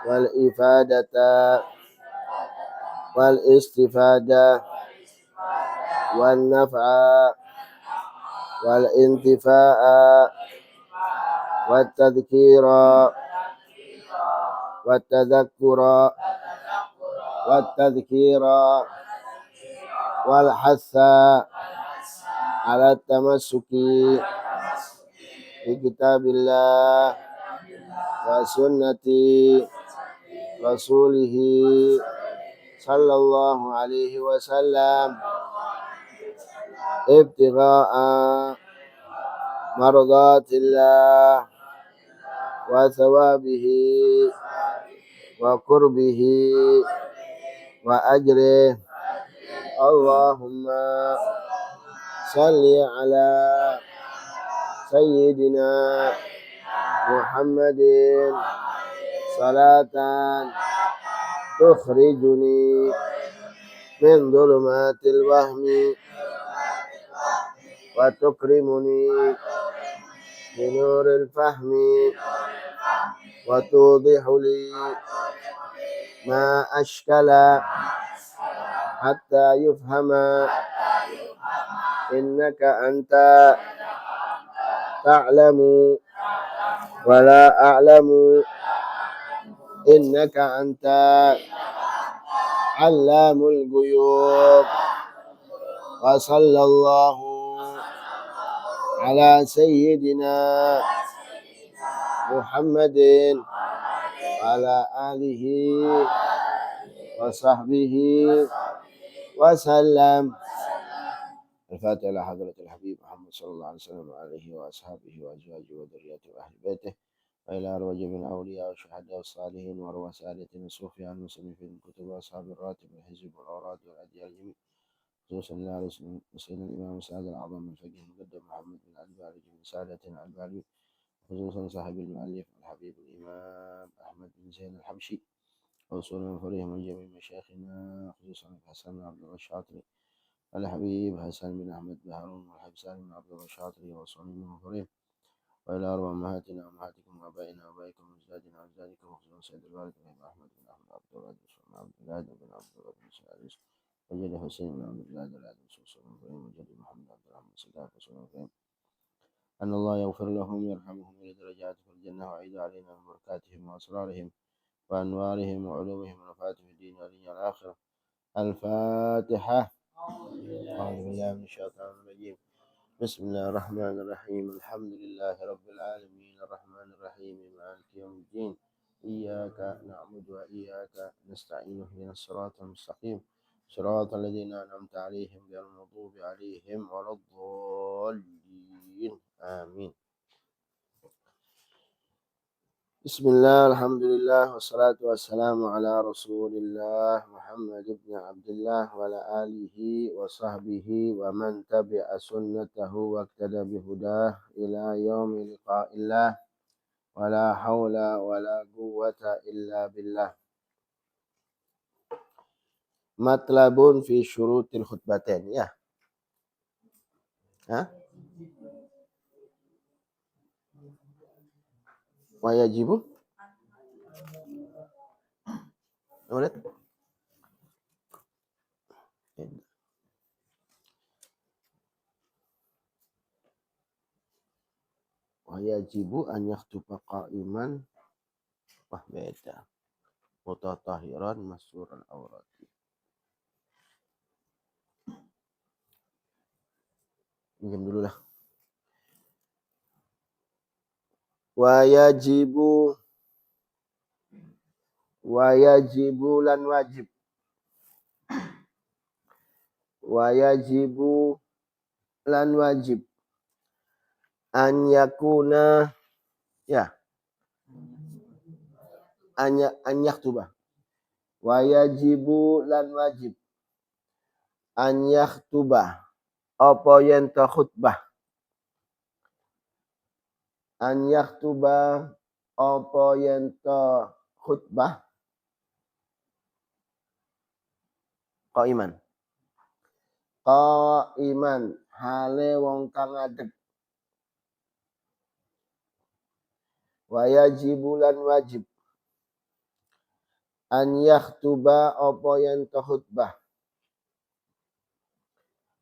والإفادة والاستفادة والنفع والانتفاع والتذكير والتذكر والتذكير والحث على التمسك بكتاب الله وسنة رسوله صلى الله عليه وسلم ابتغاء مرضات الله وثوابه وقربه وأجره. اللهم صل على سيدنا محمد صلاة تخرجني من ظلمات الوهم وتكرمني بنور الفهم وتوضح لي ما أشكل حتى يفهم إنك أنت تعلم ولا أعلم إنك أنت علام الغيوب. وصلى الله على سيدنا محمد وعلى آله وصحبه وسلم. الفاتحة إلى حضرة الحبيب محمد صلى الله عليه وسلم وعليه وأصحابه وأزواجه وذريته وأهل بيته وإلى أرواح جميع الأولياء والشهداء والصالحين وأرواح سادتنا الصوفياء المسلمين الكتب وأصحاب الراتب والحزب والأوراد والأديان الجميع، خصوصا على سيدنا الإمام السعد الأعظم الفقيه المقدم محمد بن الباري من سادتنا الباري، خصوصا صاحب المؤلف الحبيب الإمام أحمد بن زين الحبشي، وصولا فريه من جميع مشايخنا خصوصا الحسن بن عبد الله الشاطري الحبيب حسن بن أحمد بن هارون والحبسان بن عبد الله الشاطري وصولا من فريه، وإلى أرواح أمهاتنا وأمهاتكم وآبائنا وآبائكم وأجدادنا وأجدادكم وخصوصا سيد الوالد الإمام أحمد بن أحمد عبد الله بن عبد الله بن عبد الله بن سعيد وجد حسين بن عبد الله بن صلى الله وجد محمد عبد الرحمن صلاح صلى الله عليه أن الله يغفر لهم ويرحمهم ولدرجات في الجنة وعيد علينا من بركاتهم وأسرارهم وأنوارهم وعلومهم ونفعات في الدين والدنيا والآخرة. الفاتحة. أعوذ بالله من الشيطان الرجيم. بسم الله الرحمن الرحيم. الحمد لله رب العالمين الرحمن الرحيم مالك يوم الدين إياك نعبد وإياك نستعين اهدنا الصراط المستقيم صراط الذين أنعمت عليهم غير المغضوب عليهم ولا الضالين آمين. بسم الله الحمد لله والصلاة والسلام على رسول الله محمد بن عبد الله وعلى آله وصحبه ومن تبع سنته واقتدى بهداه إلى يوم لقاء الله ولا حول ولا قوة إلا بالله. مطلب في شروط الخطبتين ya. ويجب ويجب أن يخطب قائما وحبيتا متطهرا مسرور الأوراد. Minjem dulu lah. Wajibu lan wajib. Wajibu lan wajib. An yakuna ya. An yaktuba. Wajibu lan wajib. An yaktuba. Apa yen ta khutbah. An yaktuba apa yen ta khutbah. Qaiman. Qaiman hale wong kang ngadeg. Wajibu lan wajib. an yakhtuba apa yen to khutbah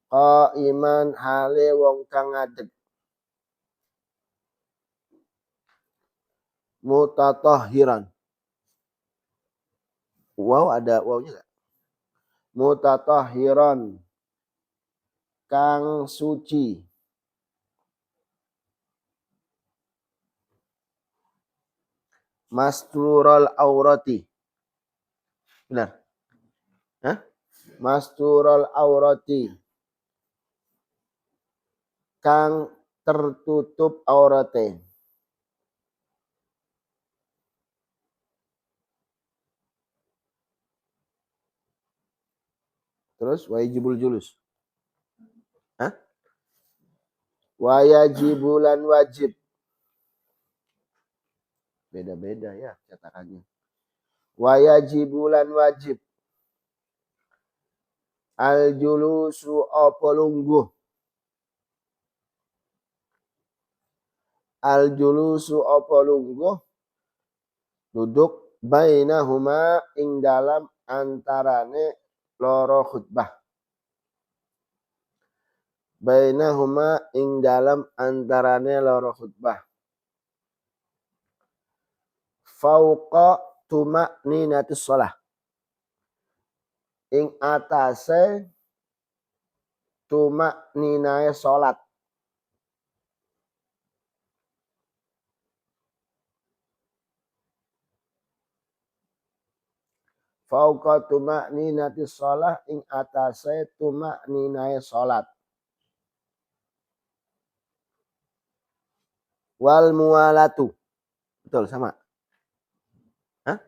qaiman hale wong kang ngadeg mutatahhiran. Wow, ada wawnya enggak? Mutatahhiran kang suci. Masturul aurati. Benar? Hah? Masturul aurati. Kang tertutup aurate. Terus wajibul julus. Hah? Wajibulan wajib. Beda-beda ya cetakannya. Wajibulan wajib. Al julusu apa lungguh. Al julusu apa lungguh. Duduk bainahuma ing dalam antarane loro khutbah. Bainahuma ing dalam antarane loro khutbah. Fauqa tuma'ninatus shalah. Ing atase tuma'ninae salat. Fauqa tuma'ninatis shalah ing atase tuma'ninae salat. Wal muwalatu. Betul sama. Hah?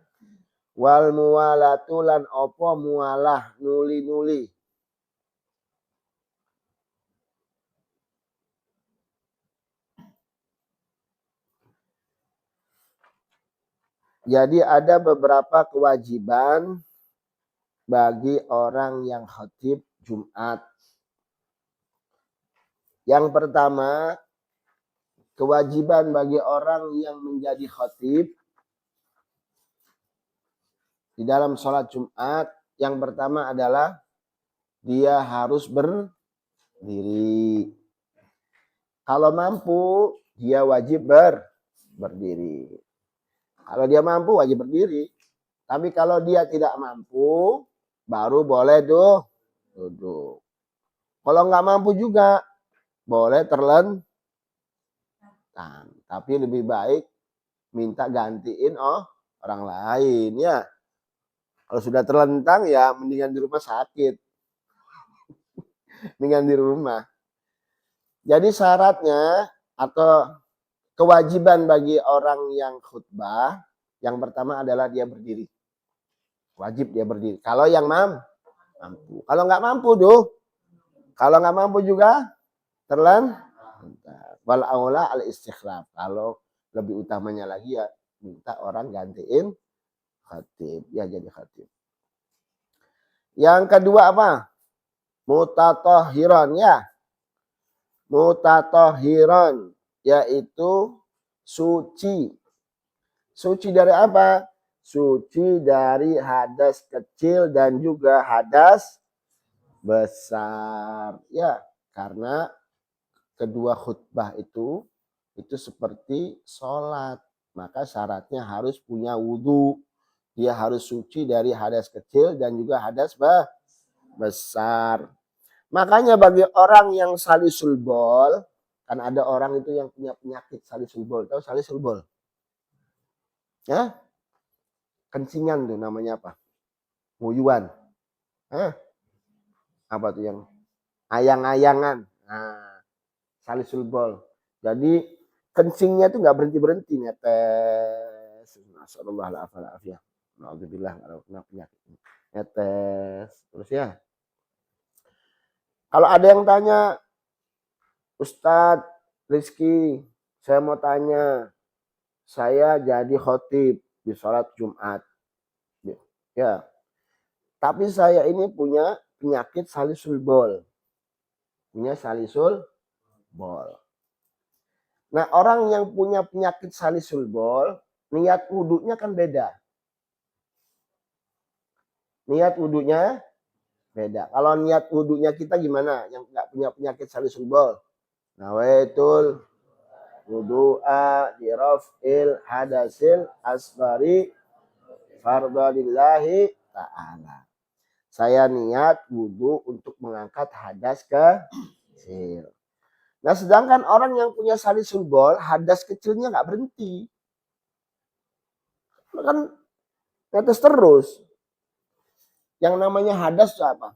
Wal muwalatu lan apa mualah nuli-nuli. Jadi ada beberapa kewajiban bagi orang yang khatib Jumat. Yang pertama, kewajiban bagi orang yang menjadi khatib di dalam sholat Jumat, yang pertama adalah dia harus berdiri. Kalau mampu, dia wajib berdiri. Kalau dia mampu, wajib berdiri. Tapi kalau dia tidak mampu, baru boleh duduk. Kalau nggak mampu juga, boleh terlentang. Tapi lebih baik minta gantiin orang lain ya. Kalau sudah terlentang ya mendingan di rumah sakit. Mendingan di rumah. Jadi syaratnya atau kewajiban bagi orang yang khutbah, yang pertama adalah dia berdiri. Wajib dia berdiri. Kalau yang mampu. Kalau nggak mampu kalau nggak mampu juga terlentang. Wal aula al istikhlaf. Kalau lebih utamanya lagi ya minta orang gantiin khatib. Ya jadi khatib. Yang kedua apa? Mutatahhiran ya. Mutatahhiran yaitu suci. Suci dari apa? Suci dari hadas kecil dan juga hadas besar. Ya, karena kedua khutbah itu seperti sholat. Maka syaratnya harus punya wudhu. Dia harus suci dari hadas kecil dan juga hadas besar. Makanya bagi orang yang salisul bol, kan ada orang itu yang punya penyakit salisul bol. Tahu salisul bol? Ya? Kencingan tuh namanya apa? Nguyuan. Apa tuh yang ayang-ayangan. Nah, salisul bol. Jadi kencingnya tuh nggak berhenti-berhenti netes. Nasallallahu Alhamdulillah kena penyakit. Netes. Terus ya. Kalau ada yang tanya, Ustadz Rizky, saya mau tanya, saya jadi khotib di sholat Jumat. Ya, tapi saya ini punya penyakit salisul bol. Punya salisul bol. Nah, orang yang punya penyakit salisul bol, niat wudhunya kan beda. niat wudunya beda. Kalau niat wudunya kita gimana? Yang nggak punya penyakit salisul bol. Nawaitul wudu'a di raf'il hadasil asbari fardalillahi ta'ala. Saya niat wudu untuk mengangkat hadas kecil. Nah, sedangkan orang yang punya salisul bol, hadas kecilnya nggak berhenti. Kan netes terus. Yang namanya hadas itu apa?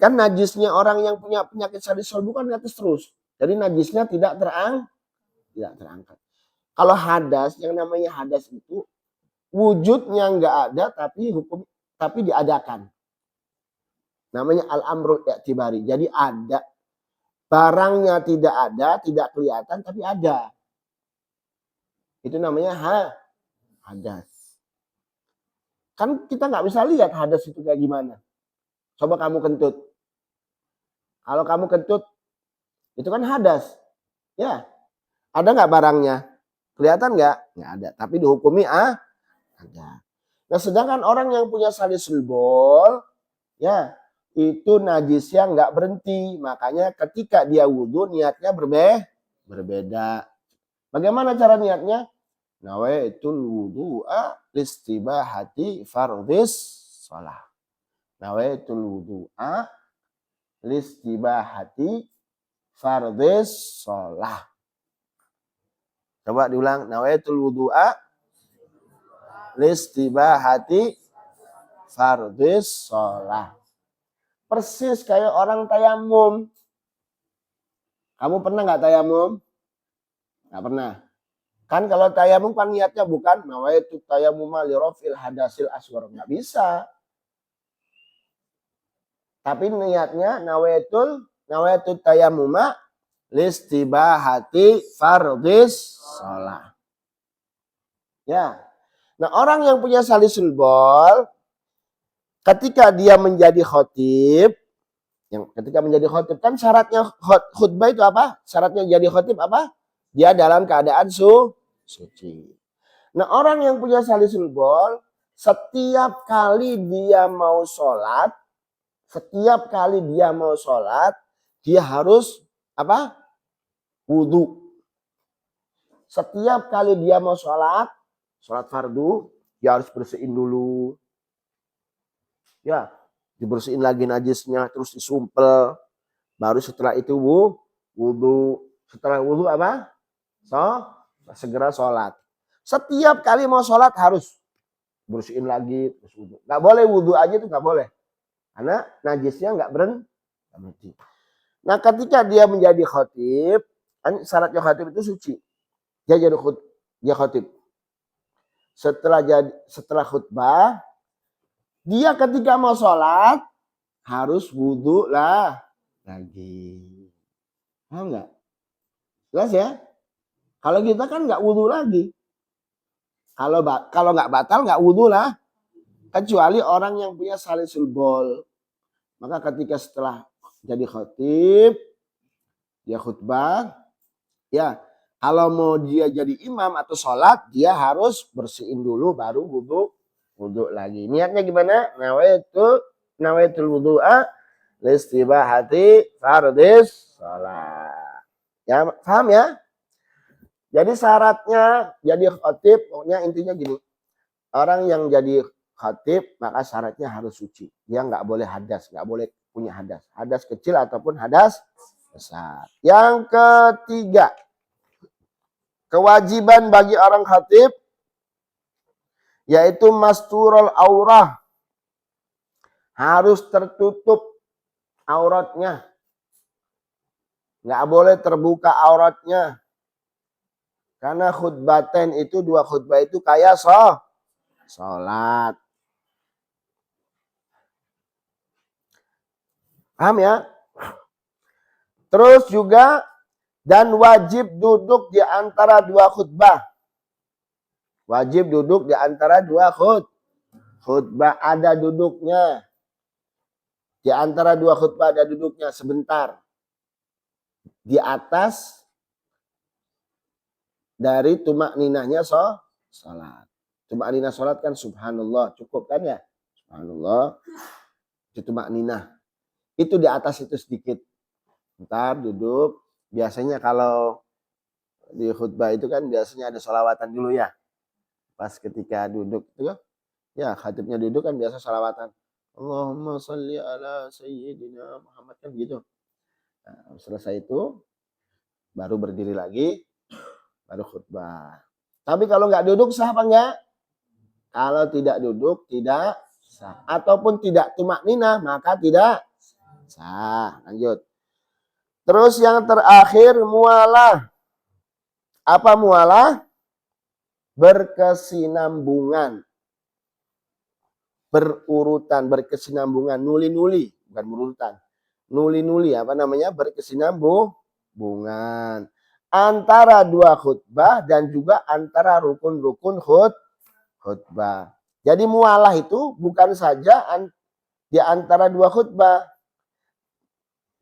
Kan najisnya orang yang punya penyakit salisul bukan netes terus. Jadi najisnya tidak terangkat. Kalau hadas, yang namanya hadas itu wujudnya nggak ada tapi diadakan. Namanya al-amrul i'tibari. Jadi ada. Barangnya tidak ada, tidak kelihatan tapi ada. Itu namanya hadas. Kan kita nggak bisa lihat hadas itu kayak gimana. Coba kamu kentut. Kalau kamu kentut, itu kan hadas. Ya, ada nggak barangnya? Kelihatan nggak? Nggak ada. Tapi dihukumi ada. Nah, sedangkan orang yang punya salisul bol, ya itu najisnya nggak berhenti. Makanya ketika dia wudhu, niatnya berbeda. Bagaimana cara niatnya? Nawaitul wudu'a listibahati fardhis shalah. Nawaitul wudu'a listibahati fardhis shalah. Coba diulang. Nawaitul wudu'a listibahati fardhis shalah. Persis kayak orang tayamum. Kamu pernah nggak tayamum? Nggak pernah. Kan kalau tayamum kan niatnya bukan nawaitu tayamuma li rafil hadasil asghar, nggak bisa. Tapi niatnya nawaitu tayamuma listibahati fardhis shalah. Ya. Nah, orang yang punya salisul bol ketika dia menjadi khatib, ketika menjadi khatib kan syaratnya khutbah itu apa? Syaratnya jadi khatib apa? Dia dalam keadaan suci. Nah, orang yang punya salisul bol, setiap kali dia mau sholat, dia harus apa? Wudu. Setiap kali dia mau sholat fardu, dia harus bersihin dulu. Ya, dibersihin lagi najisnya, terus disumpel. Baru setelah itu wudu. Setelah wudu apa? Segera sholat. Setiap kali mau sholat harus bersihin lagi, terus wudu. Nggak boleh wudu aja tuh nggak boleh, karena najisnya nggak berhenti. Nah, ketika dia menjadi khatib, kan syaratnya khatib itu suci. Dia jadi khatib. Setelah khutbah, dia ketika mau sholat harus wudu lagi. Paham nggak? Jelas ya? Kalau kita kan nggak wudu lagi. Kalau nggak batal nggak wudu lah, kecuali orang yang punya salisul bol. Maka ketika setelah jadi khatib, dia khutbah, ya kalau mau dia jadi imam atau sholat, dia harus bersihin dulu baru wudu lagi. Niatnya gimana? Nawaitul wudu'a listibahati fardhis shalah. Ya, paham ya? Jadi syaratnya jadi khatib, pokoknya intinya gini. Orang yang jadi khatib maka syaratnya harus suci. Dia nggak boleh hadas, nggak boleh punya hadas. Hadas kecil ataupun hadas besar. Yang ketiga, kewajiban bagi orang khatib yaitu masturul aurah. Harus tertutup auratnya. Nggak boleh terbuka auratnya. Karena khutbaten itu, dua khutbah itu kayak sholat. Paham ya? Terus juga dan wajib duduk di antara dua khutbah. Wajib duduk di antara dua khutbah. Ada duduknya. Di antara dua khutbah ada duduknya sebentar. Di atas dari tumak ninahnya sholat. Tumakninah sholat kan subhanallah, cukup kan ya? Subhanallah, itu tumakninah. Itu di atas itu sedikit. Ntar duduk, biasanya kalau di khutbah itu kan biasanya ada sholawatan dulu ya. Pas ketika duduk itu ya khatibnya duduk kan biasa sholawatan. Allahumma sholli ala sayyidina Muhammad kan gitu. Nah, selesai itu baru berdiri lagi, baru khutbah. Tapi kalau nggak duduk sah apa enggak? Kalau tidak duduk tidak sah. Ataupun tidak tumakninah maka tidak sah. Lanjut. Terus yang terakhir mualah. Apa mualah? Berkesinambungan. Berurutan, berkesinambungan, nuli-nuli, bukan berurutan. Nuli-nuli apa namanya? Berkesinambungan antara dua khutbah dan juga antara rukun-rukun khutbah. Jadi mualah itu bukan saja di antara dua khutbah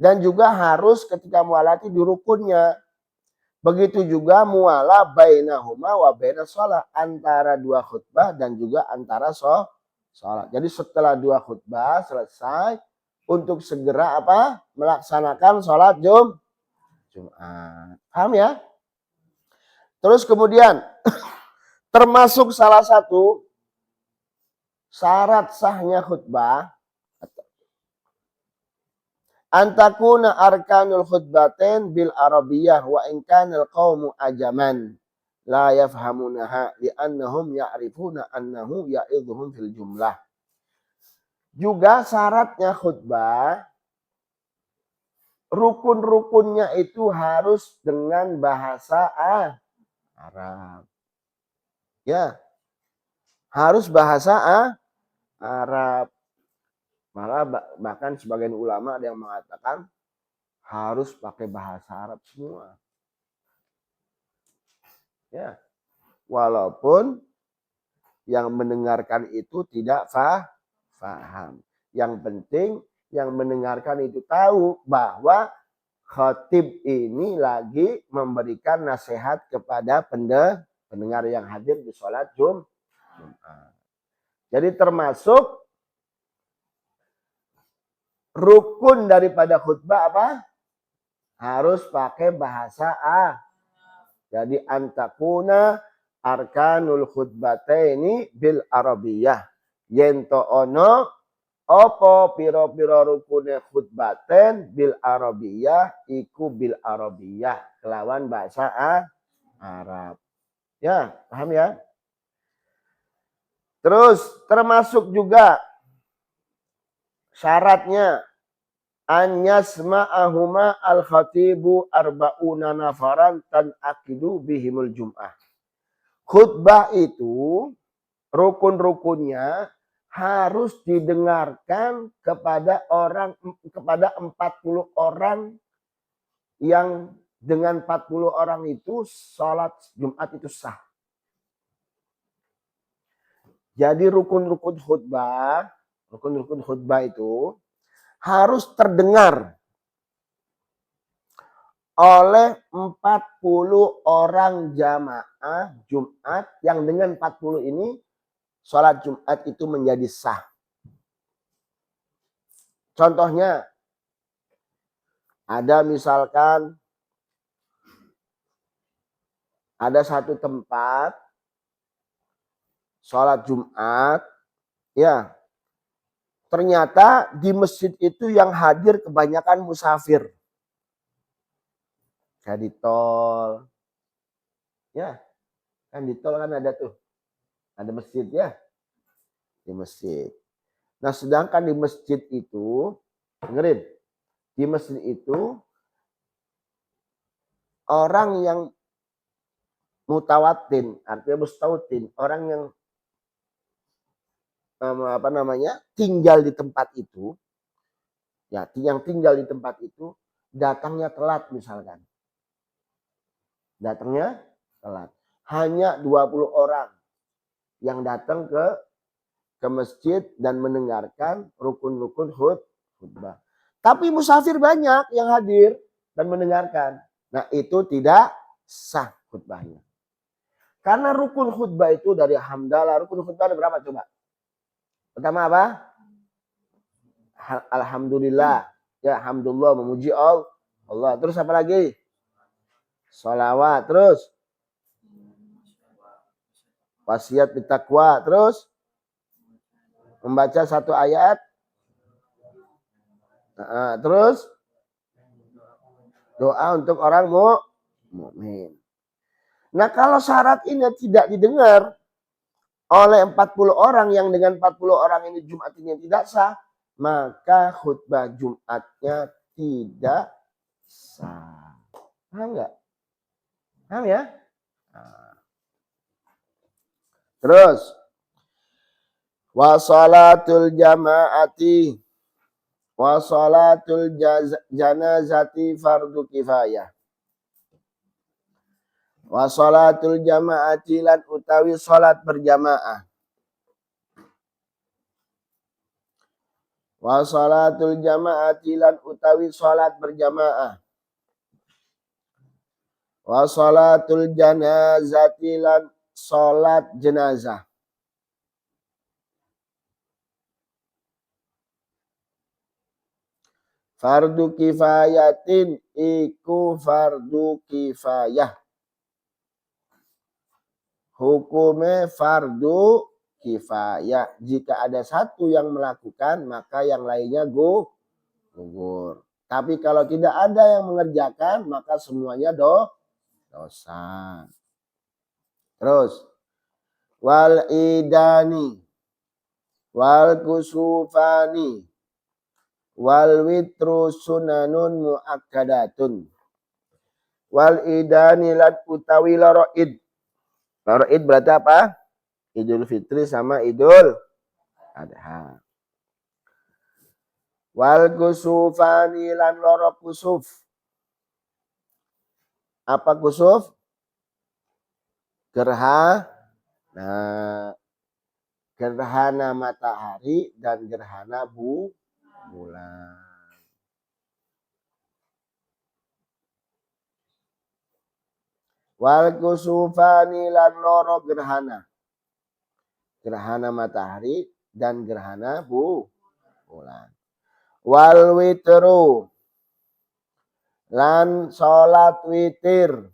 dan juga harus ketika mualah itu di rukunnya. Begitu juga mualah bainahuma wa bainas shalah, antara dua khutbah dan juga antara sholat. Jadi setelah dua khutbah selesai untuk segera apa? Melaksanakan sholat Jumat. Paham ya? Terus kemudian termasuk salah satu syarat sahnya khutbah antakuna arkanul khutbatain bil arabiyah wa in kana al qaumu ajaman la yafhamunaha li'annahum ya'rifuna annahu ya'idhuhum fil jumlah. Juga syaratnya khutbah rukun-rukunnya itu harus dengan bahasa Arab. Ya. Harus bahasa Arab. Malah bahkan sebagian ulama ada yang mengatakan harus pakai bahasa Arab semua. Ya. Walaupun yang mendengarkan itu tidak paham. Yang penting yang mendengarkan itu tahu bahwa khatib ini lagi memberikan nasihat kepada pendengar yang hadir di sholat Jumat. Jadi termasuk rukun daripada khutbah apa? Harus pakai bahasa Jadi antakuna arkanul khutbataini bil arabiyah. Yento ono opo piro-piro rukune khutbaten bil arabiyah iku bil arabiyah kelawan bahasa Arab. Ya, paham ya? Terus termasuk juga syaratnya an yasma'ahuma al-khatibu arba'una nafaran tan akidu bihimul jum'ah. Khutbah itu rukun-rukunnya harus didengarkan kepada 40 orang yang dengan 40 orang itu sholat Jumat itu sah. Jadi rukun-rukun khutbah itu harus terdengar oleh 40 orang jamaah Jumat yang dengan 40 ini sholat Jumat itu menjadi sah. Contohnya ada misalkan ada satu tempat sholat Jumat ya. Ternyata di masjid itu yang hadir kebanyakan musafir. Kayak di tol. Ya, kan di tol kan ada tuh. Ada masjid ya. Di masjid. Nah sedangkan di masjid itu, dengerin. Di masjid itu, orang yang mutawatin, artinya mustautin. Orang yang tinggal di tempat itu, ya yang tinggal di tempat itu datangnya telat misalkan. Datangnya telat. Hanya 20 orang yang datang ke masjid dan mendengarkan rukun-rukun khutbah. Tapi musafir banyak yang hadir dan mendengarkan. Nah itu tidak sah khutbahnya. Karena rukun khutbah itu dari hamdalah. Rukun khutbah ada berapa coba? Pertama apa? Alhamdulillah. Ya, hamdulillah memuji Allah. Terus apa lagi? Sholawat. Terus wasiat bittaqwa. Terus membaca satu ayat. Terus doa untuk orang mukmin. Nah, kalau syarat ini tidak didengar oleh 40 orang yang dengan 40 orang ini Jumat ini tidak sah, maka khutbah Jumatnya tidak sah. Paham nggak? Paham ya? Nah. Terus wa salatul jama'ati wa salatul janazati fardu kifayah. Wa salatul jama'ati lan utawi salat berjamaah. Wa salatul jama'ati lan utawi salat berjamaah. Wa salatul janazati lan salat jenazah. Fardu kifayatin iku fardu kifayah. Hukumnya fardu kifayah. Jika ada satu yang melakukan, maka yang lainnya gugur. Tapi kalau tidak ada yang mengerjakan, maka semuanya dosa. Terus. Wal idani. Wal kusufani. Wal witru sunanun muakkadatun. Wal idani lan utawi loro id. Loro id berarti apa? Idul Fitri sama Idul Adha. Wal kusufani lan loro kusuf. Apa kusuf? Gerhana matahari dan gerhana bulan. Wal kusufani lan loro gerhana. Gerhana matahari dan gerhana bulan. Wal witru lan salat witir.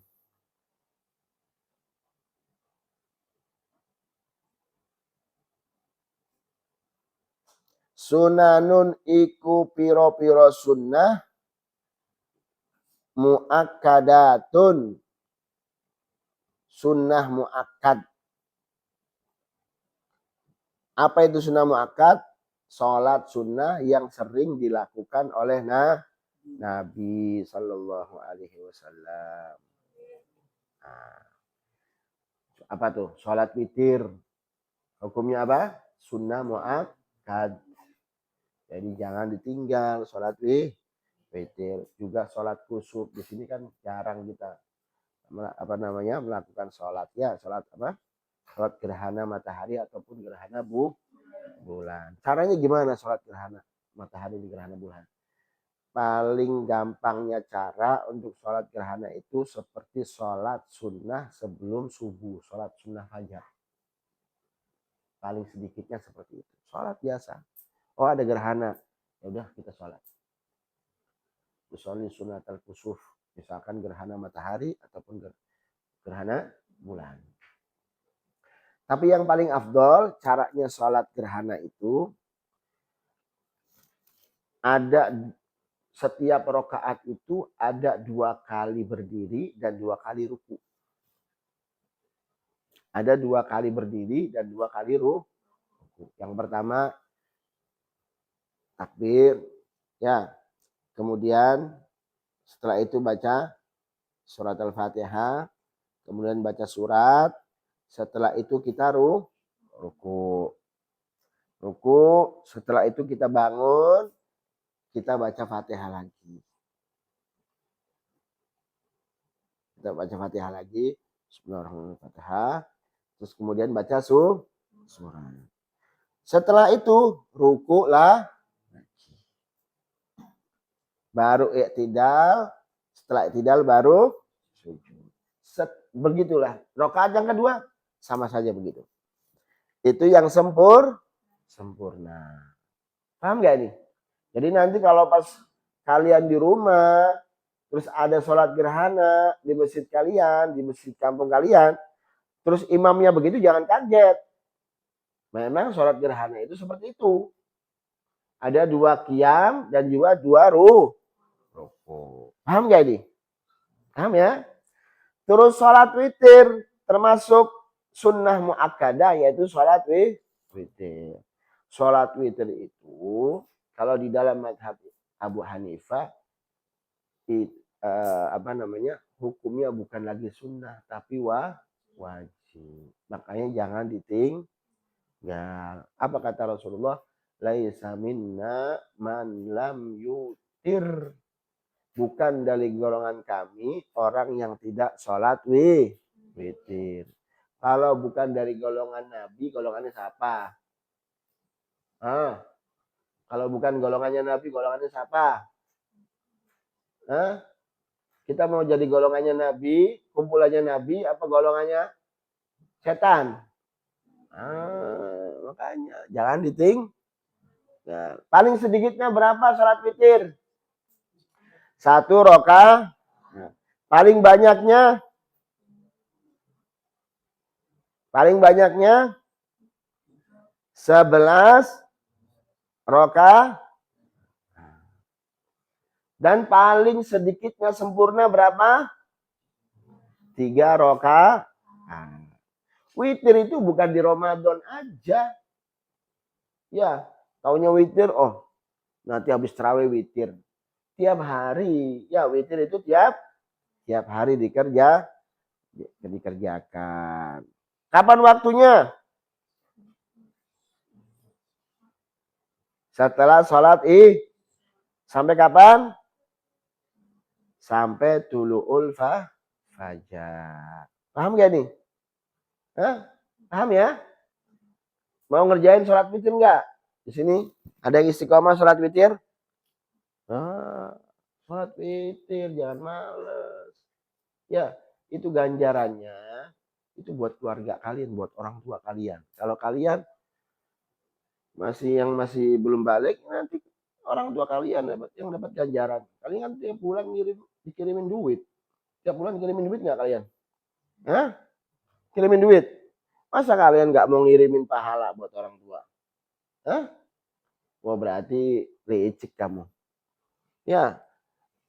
Sunanun iku piro-piro sunnah muakkadatun. Sunnah muakkad. Apa itu sunnah muakkad? Salat sunnah yang sering dilakukan oleh Nabi Sallallahu Alaihi Wasallam. Apa tuh? Salat witir. Hukumnya apa? Sunnah muakkad. Jadi jangan ditinggal salat witir. Juga salat kusuf. Di sini kan jarang kita melakukan salat apa? Salat gerhana matahari ataupun gerhana bulan. Caranya gimana salat gerhana matahari di gerhana bulan? Paling gampangnya cara untuk sholat gerhana itu seperti sholat sunnah sebelum subuh, sholat sunnah fajar. Paling sedikitnya seperti itu. Sholat biasa. Oh ada gerhana, ya udah kita sholat. Usolli sunnatal kusuf, misalkan gerhana matahari ataupun gerhana bulan. Tapi yang paling afdol caranya sholat gerhana itu ada. Setiap rakaat itu ada 2 kali berdiri dan 2 kali ruku. Ada 2 kali berdiri dan 2 kali ruku. Yang pertama takbir, ya. Kemudian setelah itu baca surat Al-Fatihah, kemudian baca surat. Setelah itu kita ruku. Ruku, setelah itu kita bangun, kita baca Fatihah lagi. Kita baca Fatihah lagi. Bismillahirrahmanirrahim. Terus kemudian baca surat. Setelah itu ruku lah. Baru i'tidal. Setelah i'tidal baru sujud. Begitulah. Rakaat yang kedua sama saja begitu. Itu yang sempurna. Paham gak ini? Jadi nanti kalau pas kalian di rumah, terus ada sholat gerhana di masjid kalian, di masjid kampung kalian, terus imamnya begitu, jangan kaget. Memang sholat gerhana itu seperti itu. Ada 2 qiyam dan juga 2 ruku. Paham gak ini? Paham ya? Terus sholat witir termasuk sunnah muakkadah, yaitu sholat witir. Sholat witir itu kalau di dalam mazhab Abu Hanifah hukumnya bukan lagi sunnah tapi wajib. Makanya jangan ditinggal. Apa kata Rasulullah? Laisa minna man lam yutir. Bukan dari golongan kami orang yang tidak sholat witir. Kalau bukan dari golongan Nabi, golongannya siapa? Kalau bukan golongannya Nabi, golongannya siapa? Kita mau jadi golongannya Nabi, kumpulannya Nabi, apa golongannya setan? Makanya jangan ditinggal. Paling sedikitnya berapa sholat witir? 1 rakaat. Paling banyaknya 11 rakaat. Dan paling sedikitnya sempurna berapa? 3 rakaat. Witir itu bukan di Ramadan aja. Ya, taunya witir, nanti habis tarawih witir. Tiap hari. Ya, witir itu tiap hari dikerjakan. Kapan waktunya? Setelah sholat sampai kapan? Sampai tulu'ul fajar. Paham gak nih? Paham ya? Mau ngerjain sholat witir enggak? Di sini ada yang istiqomah sholat witir? Sholat witir, jangan males. Ya, itu ganjarannya. Itu buat keluarga kalian, buat orang tua kalian. Kalau kalian masih belum balik, nanti orang tua kalian yang dapat ganjaran. Kalian kan tiap bulan dikirimin duit. Tiap bulan dikirimin duit nggak kalian? Kirimin duit. Masa kalian nggak mau ngirimin pahala buat orang tua? Wah, berarti licik kamu. Ya,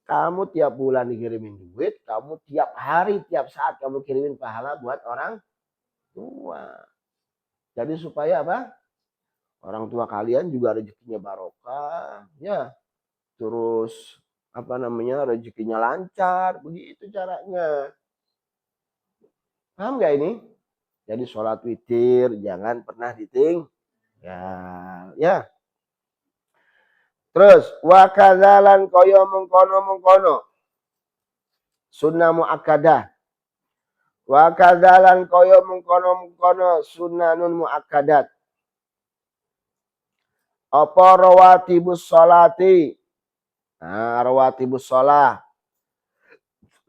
kamu tiap bulan dikirimin duit, kamu tiap hari, tiap saat kamu kirimin pahala buat orang tua. Jadi supaya apa? Orang tua kalian juga rezekinya barokah, ya. Terus rezekinya lancar, begitu caranya. Paham gak ini? Jadi sholat witir jangan pernah ditinggal. Ya. Terus wa kadzalan kaya mengkono sunnah muakkadah. Wa kadzalan kaya mengkono sunnanun muakkadat. Apa rawatibus sholati? Rawatibus sholah.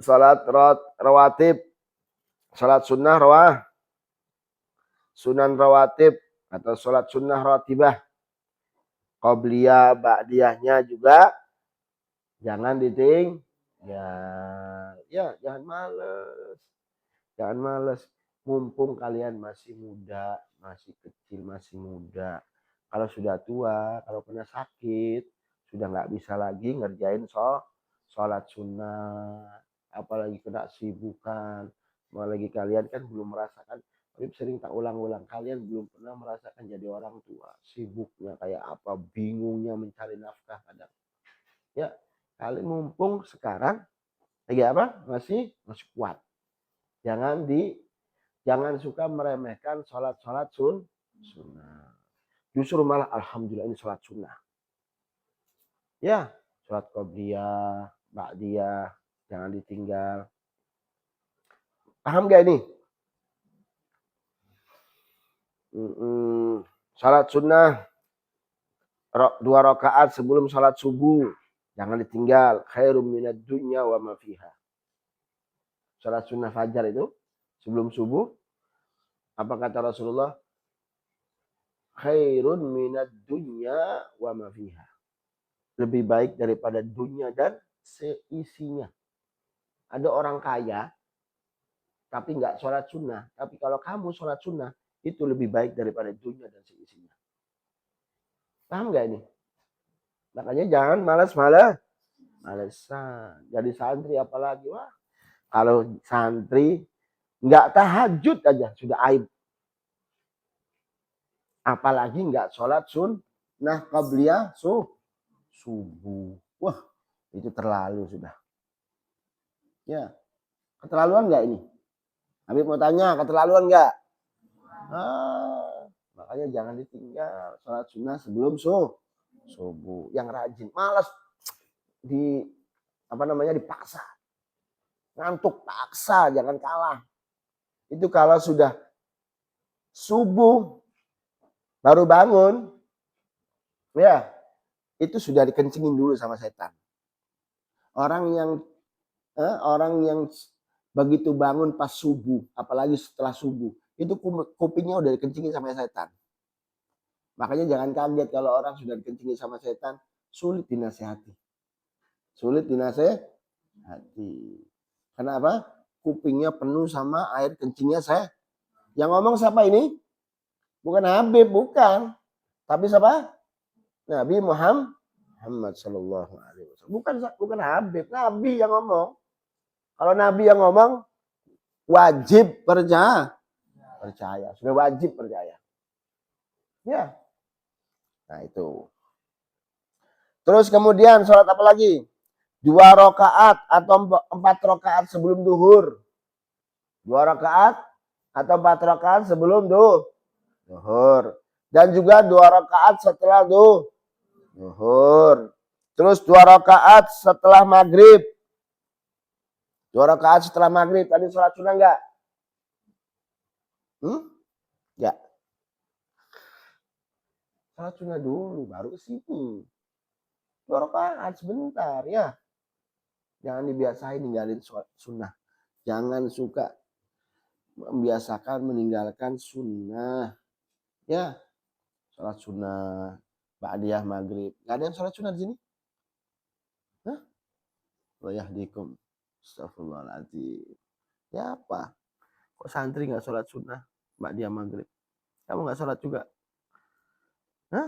Salat rawatib. Salat sunnah sunan rawatib atau salat sunnah rawatibah. Qobliyah, ba'diyahnya juga jangan ditinggal. Ya, jangan males. Mumpung kalian masih muda, masih kecil, masih muda. Kalau sudah tua, kalau kena sakit, sudah nggak bisa lagi ngerjain sholat sunnah. Apalagi kena sibukan. Apalagi kalian kan belum merasakan. Sering tak ulang-ulang, kalian belum pernah merasakan jadi orang tua, sibuknya kayak apa, bingungnya mencari nafkah kadang. Ya, kalian mumpung sekarang lagi apa? Masih kuat. Jangan suka meremehkan sholat sunnah. Justru malah alhamdulillah ini sholat sunnah. Ya, sholat qobliyah, ba'diyah, jangan ditinggal. Paham gak ini? Salat sunnah 2 rakaat sebelum salat subuh, jangan ditinggal. Khairum minad dunya wa ma fiha. sholat sunnah fajar itu sebelum subuh, apa kata Rasulullah? Khairun minad dunya wa ma fiha. Lebih baik daripada dunia dan seisinya. Ada orang kaya tapi nggak sholat sunnah. Tapi kalau kamu sholat sunnah, itu lebih baik daripada dunia dan seisinya. Paham nggak ini? Makanya jangan malesan. Jadi santri apalagi. Wah, kalau santri nggak tahajud aja sudah aib. Apalagi nggak sholat sunnah qabliyah subuh. Wah, itu terlalu sudah. Ya, keterlaluan nggak ini? Habib mau tanya, keterlaluan nggak? Makanya jangan ditinggal sholat sunnah sebelum subuh. Yang rajin, malas dipaksa. Ngantuk paksa, jangan kalah. Itu kalau sudah subuh baru bangun, ya itu sudah dikencingin dulu sama setan. Orang yang begitu bangun pas subuh, apalagi setelah subuh, itu kupingnya udah dikencingin sama setan. Makanya jangan kaget kalau orang sudah dikencingin sama setan, sulit dinasehati. Kenapa? Kupingnya penuh sama air kencingnya saya. Yang ngomong siapa ini? Bukan Habib, bukan. Tapi siapa? Nabi Muhammad Sallallahu Alaihi Wasallam. Bukan Habib, Nabi yang ngomong. Kalau Nabi yang ngomong, wajib percaya. Sudah wajib percaya. Ya. Nah itu. Terus kemudian sholat apa lagi? 2 rakaat atau 4 rakaat sebelum duhur. 2 rakaat atau 4 rakaat sebelum duhur. Dan juga 2 rakaat setelah duhur. Terus 2 rakaat setelah maghrib. 2 rakaat setelah maghrib. Tadi sholat sunnah enggak? Ya. Sholat sunnah dulu, baru ke sini. 2 rakaat sebentar ya. Jangan dibiasain ninggalin sholat sunnah. Jangan suka membiasakan meninggalkan sunnah. Ya. Sholat sunnah, ba'diyah maghrib. Gak ada yang sholat sunnah di sini? Hah? Wa yahdikum. Astagfirullahaladzim. Ya apa? Kok santri gak sholat sunnah, ba'diyah maghrib? Kamu gak sholat juga? Hah?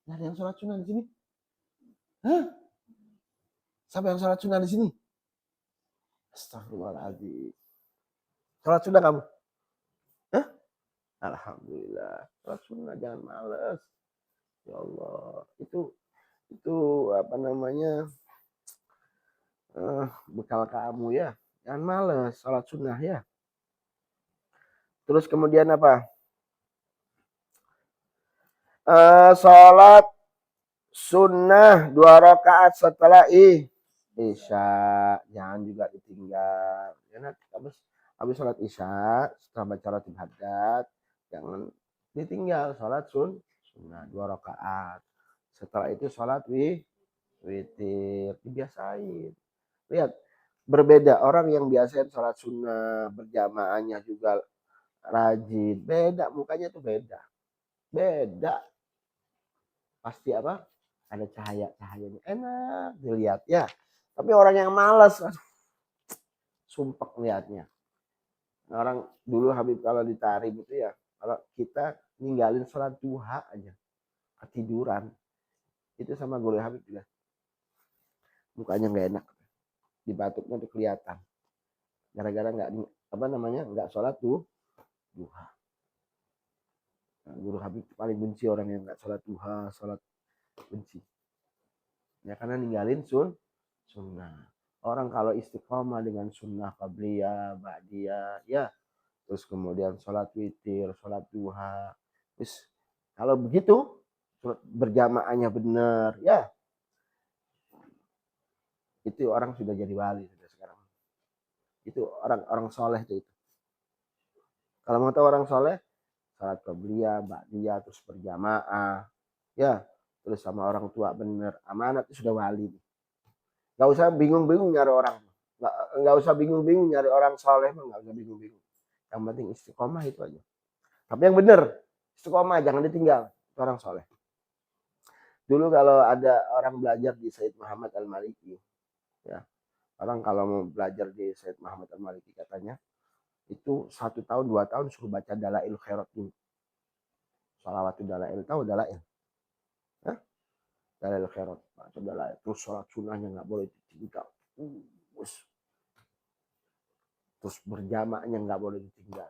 Gak ada yang sholat sunnah di sini? Hah? Siapa yang sholat sunnah di sini? Astagfirullahaladzim. Sholat sunnah kamu? Hah? Alhamdulillah. Sholat sunnah, jangan males. Ya Allah. Itu apa namanya? Bekal kamu ya. Jangan males. Sholat sunnah ya. Terus kemudian apa? Sholat sunnah 2 rakaat setelah isya, jangan juga ditinggal. Ya, habis sholat isya, setelah baca ratib haddad, jangan ditinggal sholat sunnah 2 rakaat. Setelah itu sholat witir, dibiasain. Lihat, berbeda orang yang biasain sholat sunnah, berjamaahnya juga rajin, beda mukanya tuh beda. Pasti apa? Ada cahayanya enak dilihat ya. Tapi orang yang malas, sumpek lihatnya. Orang dulu Habib kalau ditarik gitu ya, kalau kita ninggalin sholat duha aja, ketiduran, itu sama guru Habib juga. Mukanya nggak enak, di batuknya tuh kelihatan. Gara-gara nggak sholat duha. Nah, guru Habib paling benci orang yang nggak sholat duha, sholat benci. Ya karena ninggalin sunnah. Orang kalau istiqomah dengan sunnah qabliyah, ba'diyah, ya. Terus kemudian sholat witir, sholat duha. Terus kalau begitu berjamaahnya benar, ya. Itu orang sudah jadi wali sudah sekarang. Itu orang soleh itu. Kalau mau tahu orang soleh, sholat qabliyah, ba'diyah, terus berjamaah, ya. Terus sama orang tua benar, amanat itu sudah wali. Gak usah bingung-bingung nyari orang. nggak usah bingung-bingung nyari orang soleh, nggak usah bingung-bingung. Yang penting istiqomah itu aja. Tapi yang benar, istiqomah jangan ditinggal. Itu orang soleh. Dulu kalau ada orang belajar di Sayyid Muhammad Al-Maliki, ya, orang kalau mau belajar di Sayyid Muhammad Al-Maliki katanya, itu 1 tahun 2 tahun suruh baca Dalail Khairat dulu. Salawatul Dalail, tahu Dalail? Hah? Dalail Khairat, baca Dalail. Terus sholat sunnahnya nggak boleh ditinggal. Terus berjamaahnya nggak boleh ditinggal.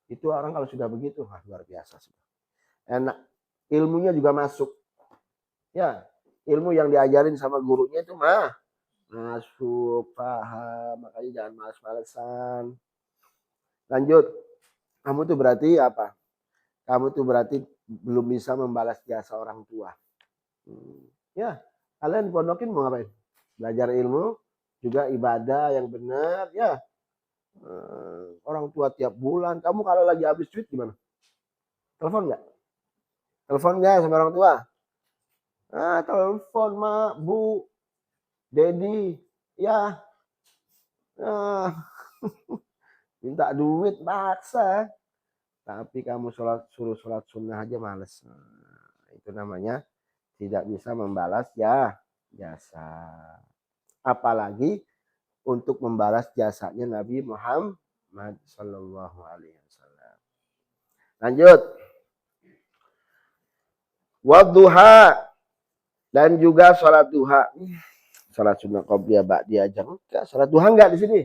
Itu orang kalau sudah begitu, luar biasa sudah. Enak. Ilmunya juga masuk. Ya, ilmu yang diajarin sama gurunya itu masuk, paham. Makanya jangan males-malesan. Lanjut. Kamu tuh berarti apa? Kamu tuh berarti belum bisa membalas jasa orang tua. Ya, kalian pondokin mau ngapain? Belajar ilmu, juga ibadah yang benar, ya. Orang tua tiap bulan. Kamu kalau lagi habis duit gimana? Telepon nggak? Telepon nggak sama orang tua? Telepon mak, bu, dedi, ya. Minta duit paksa. Tapi kamu suruh sholat sunnah aja males. Itu namanya tidak bisa membalas jasa. Apalagi untuk membalas jasanya Nabi Muhammad Sallallahu Alaihi Wasallam. Lanjut. Wadduha, dan juga sholat duha. Sholat sunnah qobliyah ba'diyah aja enggak. Sholat duha enggak di sini?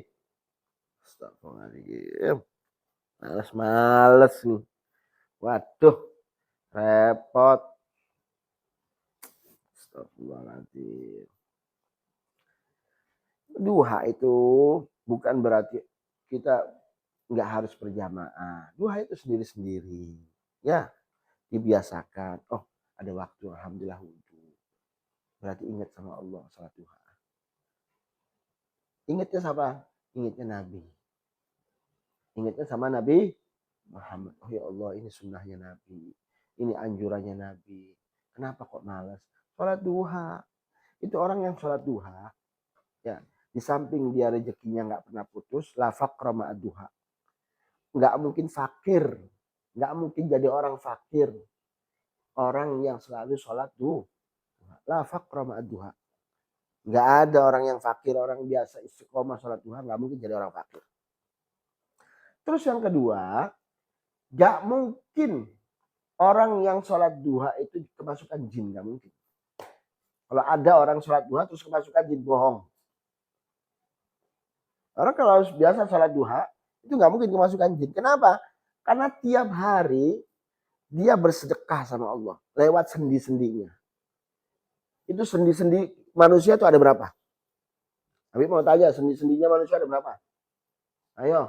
Astagfirullahaladzim. Males nih. Waduh, repot. Astagfirullahaladzim. Duha itu bukan berarti kita nggak harus berjamaah. Duha itu sendiri-sendiri. Ya, dibiasakan. Oh, ada waktu, alhamdulillah wudhu. Berarti ingat sama Allah salat duha. Ingatnya siapa? Ingatnya Nabi. Ingatnya sama Nabi Muhammad. Oh ya Allah, ini sunnahnya Nabi. Ini anjurannya Nabi. Kenapa kok malas? Salat duha. Itu orang yang salat duha, ya, di samping dia rezekinya nggak pernah putus, la faqra ma'ad duha. Nggak mungkin fakir. Nggak mungkin jadi orang fakir. Orang yang selalu sholat duha. La faqra ma'ad duha. Nggak ada orang yang fakir, orang biasa istiqomah sholat duha, nggak mungkin jadi orang fakir. Terus yang kedua, nggak mungkin orang yang sholat duha itu kemasukan jin, nggak mungkin. Kalau ada orang sholat duha terus kemasukan jin, bohong. Orang kalau biasa sholat duha itu nggak mungkin kemasukan jin. Kenapa? Karena tiap hari dia bersedekah sama Allah lewat sendi-sendinya. Itu sendi-sendi manusia itu ada berapa? Tapi mau tanya, sendi-sendinya manusia ada berapa? Ayo.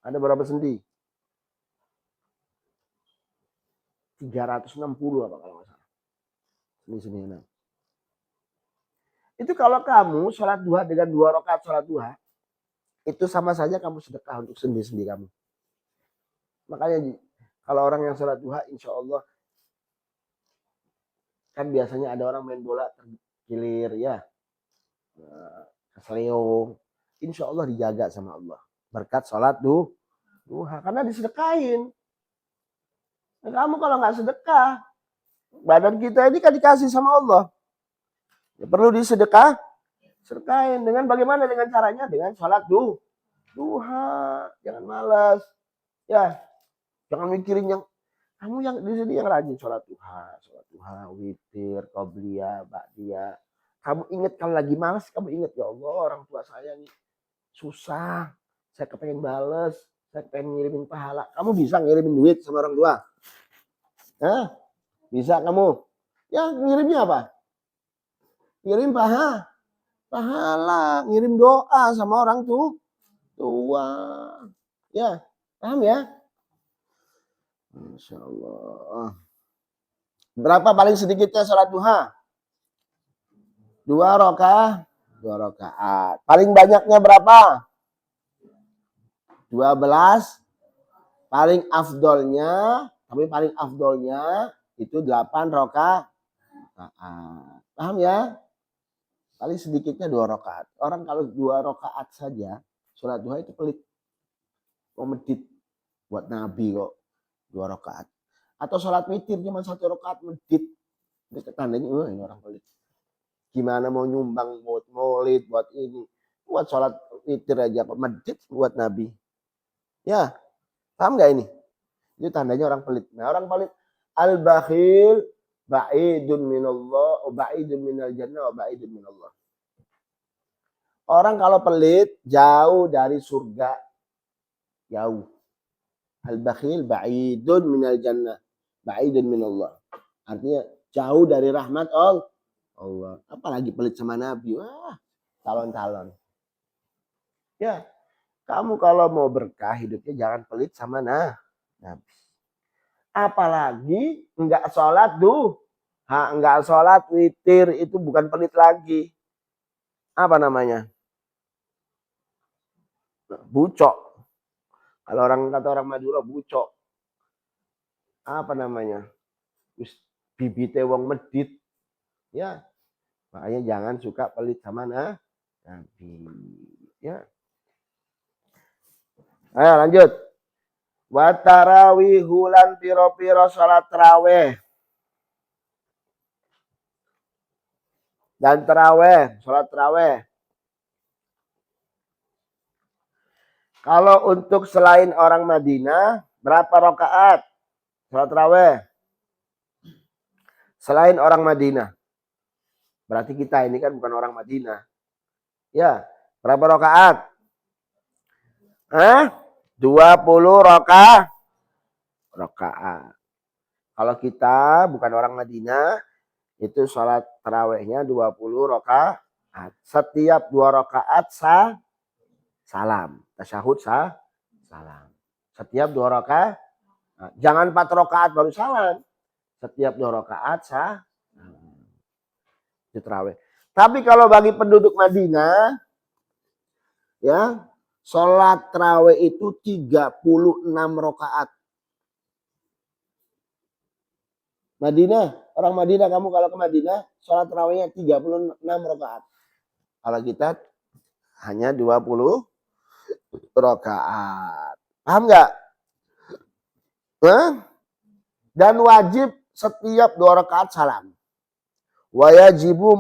Ada berapa sendi? 360 apa kalau nggak salah. Sendi-sendinya. Itu kalau kamu sholat duha dengan 2 rakaat sholat duha, itu sama saja kamu sedekah untuk sendi-sendi kamu. Makanya kalau orang yang sholat duha, insya Allah, kan biasanya ada orang main bola terkilir, ya, keseliung. Insya Allah dijaga sama Allah. Berkat sholat duha. Karena disedekahin. Nah, kamu kalau nggak sedekah, badan kita ini kan dikasih sama Allah. Ya, perlu sedekahin. Dengan bagaimana? Dengan caranya dengan sholat duha. Jangan malas. Ya, jangan mikirin yang kamu yang di sini yang rajin sholat duha, witir, qobliyah, ba'diyah. Kamu ingat kalau lagi malas, kamu ingat, ya Allah, orang tua saya nih susah. Saya kepengen bales, saya pengen ngirimin pahala. Kamu bisa ngirimin duit sama orang tua? Bisa kamu? Ya, ngirimnya apa? Ngirim pahala, ngirim doa sama orang tua. Ya, paham ya? Masya Allah. Berapa paling sedikitnya sholat duha? 2 rakaat. Paling banyaknya berapa? 12. Paling afdolnya itu 8 rakaat. rakaat. Paham ya? Paling sedikitnya 2 rakaat. Orang kalau 2 rakaat saja, sholat duha itu pelit. Kok medit buat Nabi kok 2 rakaat. Atau sholat witir cuma 1 rakaat medit. Itu tandanya ini orang pelit. Gimana mau nyumbang buat maulid, buat ini. Buat sholat witir aja medit buat Nabi. Ya, paham gak ini? Itu tandanya orang pelit. Nah, orang pelit al-bakhil ba'idun minallah, ba'idun minal jannah, ba'idun minallah. Orang kalau pelit jauh dari surga. Jauh. Al-bakhil ba'idun minal jannah, ba'idun minallah. Artinya jauh dari rahmat Allah. Apalagi pelit sama Nabi. Wah, calon-calon. Ya, kamu kalau mau berkah hidupnya jangan pelit sama Nabi. Apalagi enggak sholat enggak sholat witir itu bukan pelit lagi. Apa namanya? Bucok. Kalau kata orang Madura bucok. Apa namanya? Bibite wong medit. Ya. Makanya jangan suka pelit sama Nabi. Ya. Ayo lanjut. Wa tarawihu lan piro-piro salat tarawih. Dan tarawih, salat tarawih. Kalau untuk selain orang Madinah, berapa rakaat salat tarawih? Selain orang Madinah. Berarti kita ini kan bukan orang Madinah. Ya, berapa rakaat? 20 rakaat. Kalau kita bukan orang Madinah, itu salat tarawihnya 20 rakaat. Setiap 2 rakaat salam. Tasyahud salam. Setiap 2 rakaat. Jangan 4 rakaat baru salam. Setiap 2 rakaat itu tarawih. Tapi kalau bagi penduduk Madinah, ya, sholat tarawih itu 36 rakaat. Madinah, orang Madinah, kamu kalau ke Madinah, sholat tarawihnya 36 rakaat. Kalau kita hanya 20 rakaat. Paham nggak? Dan wajib setiap 2 rakaat salam. Wajibu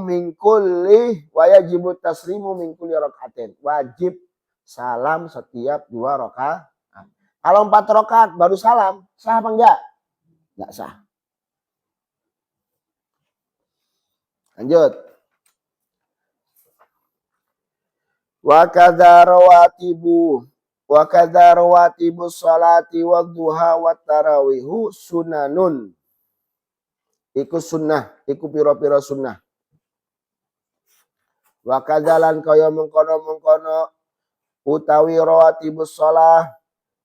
taslimu min kulli rakaatin. Wajib salam setiap 2 rakaat. Kalau 4 rakaat baru salam, sah apa enggak? Enggak sah. Lanjut. Wa kadza rawatibu sholati wa duha wa tarawihu sunanun. Iku sunnah, iku piro-piro sunnah. Wa kadzalan kaya mengkono-mengkono utawi rawatibus shalah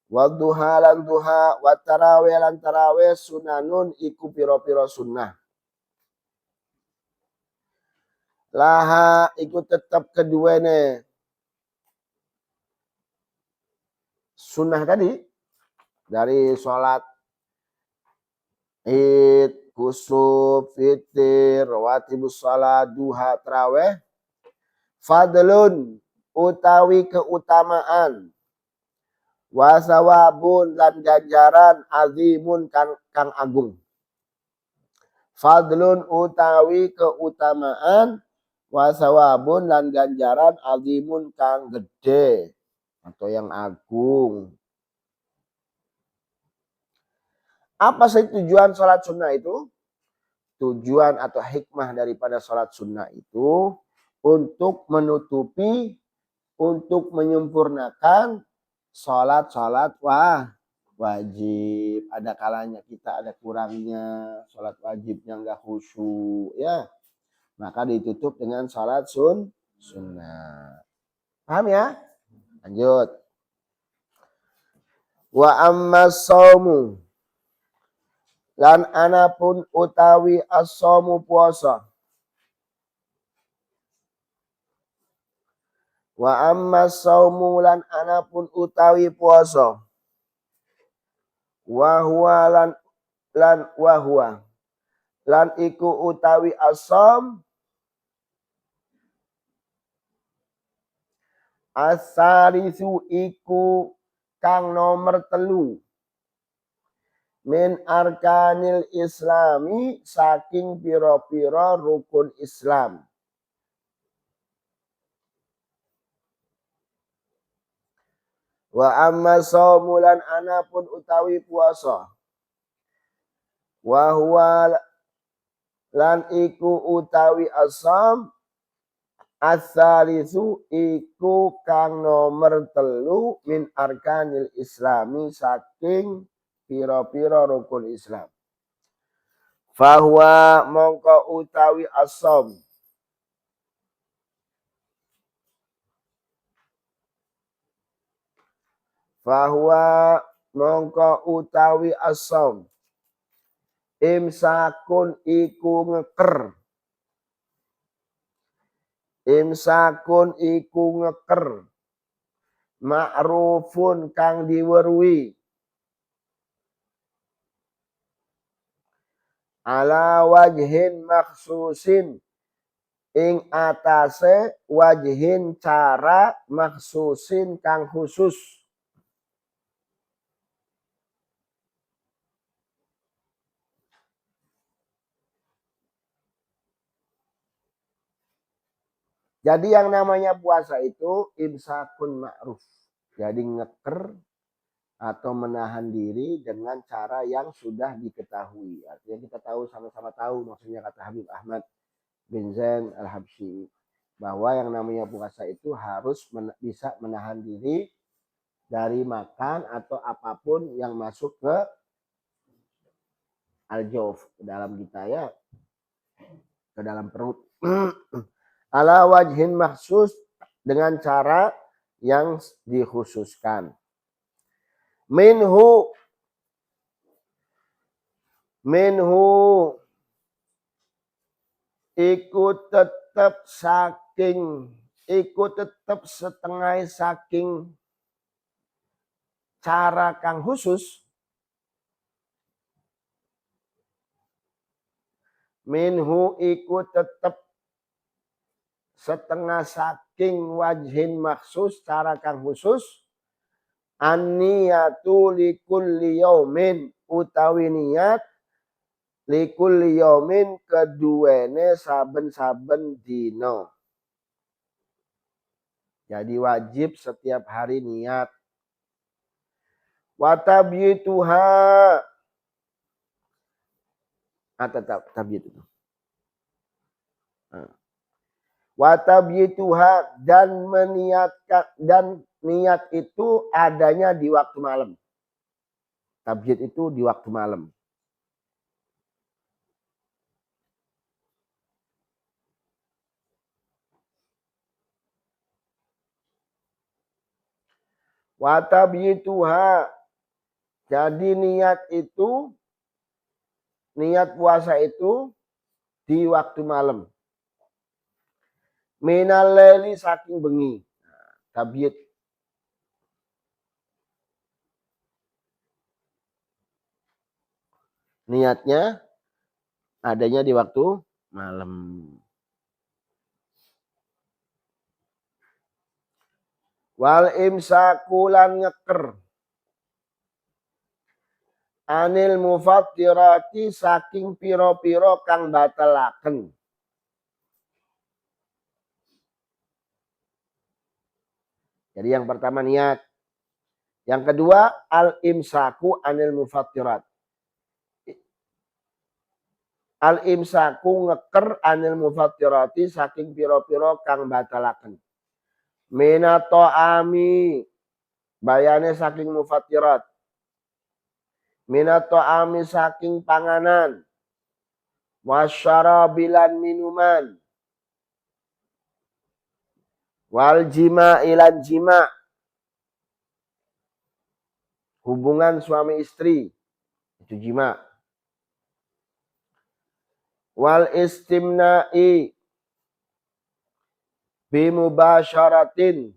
wa duha lan duha wa tarawih lan tarawih sunanun iku piro-piro sunnah. Laha iku tetap keduene sunnah tadi dari sholat Id, kusuf, fitir, rawatibus shalah, duha, tarawih. Fadlun utawi keutamaan. Wasawabun lan ganjaran azimun kang agung. Fadlun utawi keutamaan. Wasawabun lan ganjaran azimun kang gede. Atau yang agung. Apa sih tujuan sholat sunnah itu? Tujuan atau hikmah daripada sholat sunnah itu untuk menutupi, untuk menyempurnakan sholat wajib. Ada kalanya kita ada kurangnya, sholat wajibnya nggak khusyuk, ya. Maka ditutup dengan sholat sunnah. Paham ya? Lanjut. Wa amma shaumu lan anapun utawi as-shaumu puasa. Wa amma shaumu lan anapun utawi puasa. Wa huwa lan wa huwa lan iku utawi asam asarisu iku kang nomor 3 min arkanil islami saking pira-pira rukun Islam. Wa amma shaumulan anapun utawi puasa. Wa huwa lan iku utawi asam asalisu iku kang nomor 3 min arkanil islami saking pira-pira rukun Islam. Fahuwa mongko utawi asam fahuwa mongko utawi asam imsakun iku ngeker ma'rufun kang diweruhi ala wajhin maksusin ing atase wajhin cara maksusin kang khusus. Jadi yang namanya puasa itu imsakun ma'ruf. Jadi ngeker atau menahan diri dengan cara yang sudah diketahui. Artinya kita tahu, sama-sama tahu maksudnya kata Habib Ahmad bin Zain Al-Habsyi. Bahwa yang namanya puasa itu harus bisa menahan diri dari makan atau apapun yang masuk ke al-jawf, ke dalam kita ya, ke dalam perut. Ala wajhin maksus, dengan cara yang dikhususkan. Minhu ikut tetap setengah saking cara kang khusus. Minhu ikut tetap setengah saking wajhin maksus cara kang khusus. An-niyatu likulli yaumin utawi niat likulli yaumin keduene saben-saben dino. Jadi wajib setiap hari niat. Wa tabyituha tetap tabyit itu. Wa tabyituha dan meniatkan, dan niat itu adanya di waktu malam. Tabyit itu di waktu malam. Wa tabyituha, jadi niat puasa itu di waktu malam. Minal laili saking bengi. Tabyit. Niatnya adanya di waktu malam. Wal imsakulan ngeker anil mufattirati saking piro-piro kang batalaken. Jadi yang pertama niat. Yang kedua al-imsaku anil mufattirat. Al-imsaku ngeker anil mufattirati saking piro-piro kang batalaken. Minato ami bayane saking mufattirat. Minato ami saking panganan. Wasyarabilan minuman. Wal jima ilan jima. Hubungan suami istri. Itu jima. Wal istimna'i bimubasyaratin.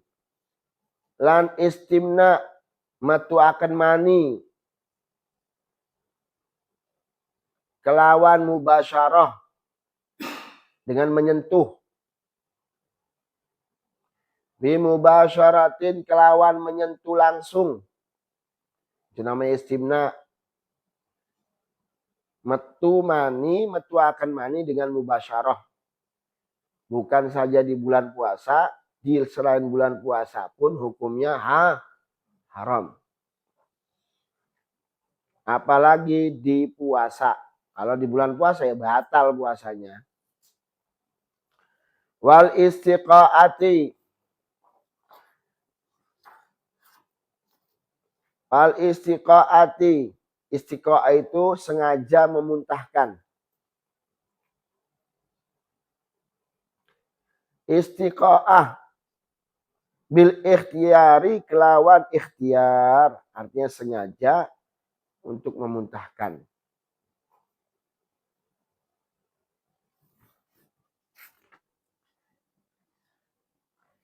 Lan istimna metu akan mani kelawan mubasyarah dengan menyentuh. Bimubasyaratin kelawan menyentuh langsung. Itu namanya istimna. Metu akan mani dengan mubasyarah. Bukan saja di bulan puasa, di selain bulan puasa pun hukumnya haram. Apalagi di puasa. Kalau di bulan puasa ya batal puasanya. Wal istiqaati. Al istiqaati. Istiqa'ah itu sengaja memuntahkan. Istiqa'ah bil ikhtiyari kelawan ikhtiar. Artinya sengaja untuk memuntahkan.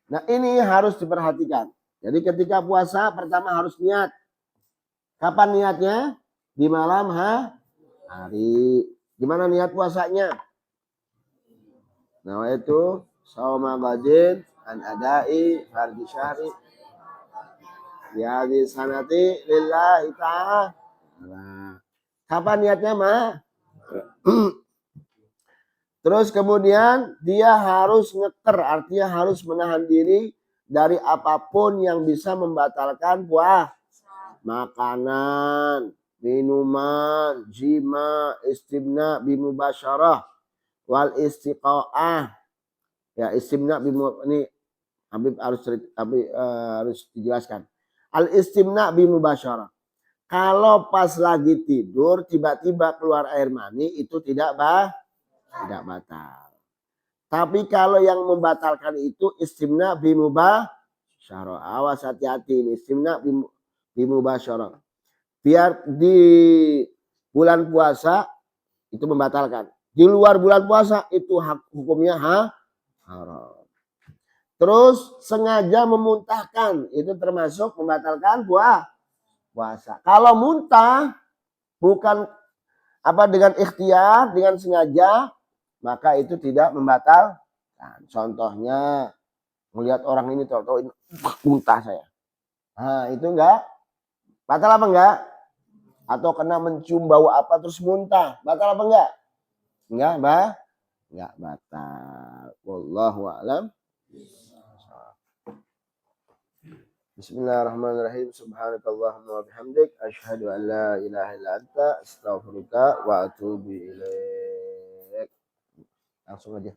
Nah ini harus diperhatikan. Jadi ketika puasa pertama harus niat. Kapan niatnya? Di malam hari. Gimana niat puasanya? Nah itu sauma badin an adai fardhi syahri ya di sanati lillahi ta'ala. Kapan niatnya mah? Terus kemudian dia harus ngeker, artinya harus menahan diri dari apapun yang bisa membatalkan puasa. Makanan, minuman, jima, istimna bimubasyarah, wal istiqa'ah. Ya istimna ini Habib harus dijelaskan. Al istimna bimubasyarah. Kalau pas lagi tidur tiba-tiba keluar air mani itu tidak batal. Tapi kalau yang membatalkan itu istimna bimubasyarah. Awas hati-hati ini istimna bimubasyarah. Biar di bulan puasa itu membatalkan. Di luar bulan puasa itu hukumnya haram. Terus sengaja memuntahkan itu termasuk membatalkan puasa. Kalau muntah bukan dengan ikhtiar, dengan sengaja, maka itu tidak membatalkan. Contohnya melihat orang ini tahu-tahu muntah saya. Nah, itu enggak batal apa enggak? Atau kena mencium bau apa terus muntah, batal apa enggak? Enggak batal. Wallahu a'lam. Bismillahirrahmanirrahim. Subhanakallahumma wa bihamdik asyhadu an la ilaha illa anta astaghfiruka wa atubu ilaik. Langsung aja.